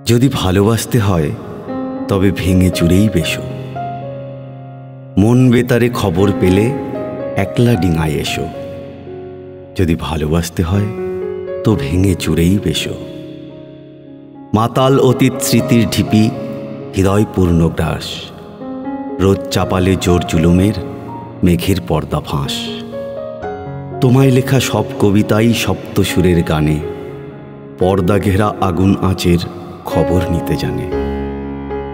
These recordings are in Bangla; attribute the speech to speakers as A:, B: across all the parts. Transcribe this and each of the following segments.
A: যদি ভালোবাসতে হয় তবে ভেঙে চুরেই বেশো। মন বেতারে খবর পেলে একলা ডিঙায় এসো। যদি ভালোবাসতে হয় তো ভেঙে চুরেই বেশো। মাতাল অতীত স্মৃতির ঢিপি হৃদয় পূর্ণ গ্রাস। রোদ চাপালে জোর জুলুমের মেঘের পর্দা ফাঁস। তোমায় লেখা সব কবিতাই সপ্ত সুরের গানে পর্দা ঘেরা আগুন আঁচের খবর নিতে জানে।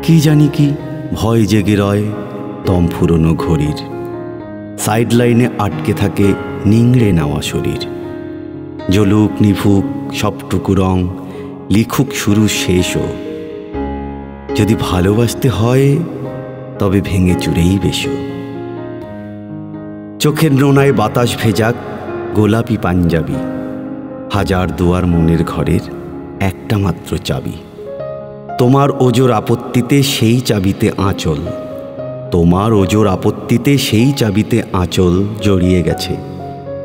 A: কি জানি কি ভয় জেগে রয় দম ফুরোনো ঘড়ির। সাইড লাইনে আটকে থাকে নিংড়ে নেওয়া শরীর। জ্বলুক নিভুক সবটুকু রং লিখুক শুরু শেষও। যদি ভালোবাসতে হয় তবে ভেঙে চুরেই বেশো। চোখের নোনায় বাতাস ভেজাক গোলাপি পাঞ্জাবি। হাজার দুয়ার মনের ঘরের একটা মাত্র চাবি। তোমার ওজোর আপত্তিতে সেই চাবিতে আঁচল। তোমার ওজোর আপত্তিতে সেই চাবিতে আঁচল জড়িয়ে গেছে।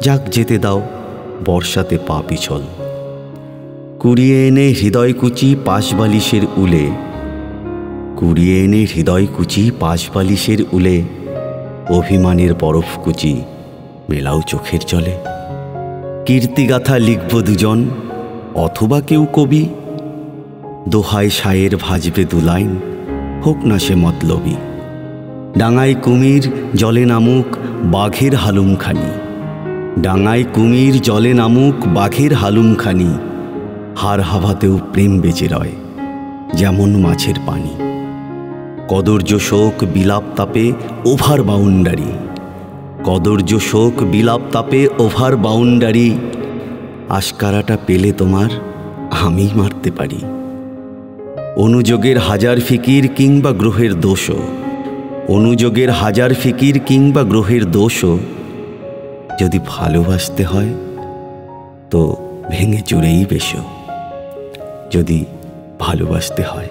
A: যাক যেতে দাও বর্ষাতে পা পিছল। কুড়িয়ে এনে হৃদয় কুচি পাশ বালিশের উলে। কুড়িয়ে এনে হৃদয় কুচি পাশ বালিশের উলে। অভিমানের বরফ কুচি মেলাও চোখের জলে। কীর্তিগাথা লিখব দুজন অথবা কেউ কবি। দোহায় শায়ের ভাজবে দুলাইন হোক না সে মতলবী। ডাঙায় কুমির জলে নামুক বাঘের হালুমখানি। ডাঙায় কুমির জলে নামুক বাঘের হালুমখানি। হার হাভাতেও প্রেম বেঁচে রয় যেমন মাছের পানি। কদর্য শোক বিলাপ তাপে ওভার বাউন্ডারি। কদর্য শোক বিলাপ তাপে ওভার বাউন্ডারি। আশকারাটা পেলে তোমার আমি মারতে পারি। অনুযোগের হাজার ফিকির কিংবা গ্রহের দোষও। অনুযোগের হাজার ফিকির কিংবা গ্রহের দোষও। যদি ভালোবাসতে হয় তো ভেঙে চুরেই বেশো। যদি ভালোবাসতে হয়।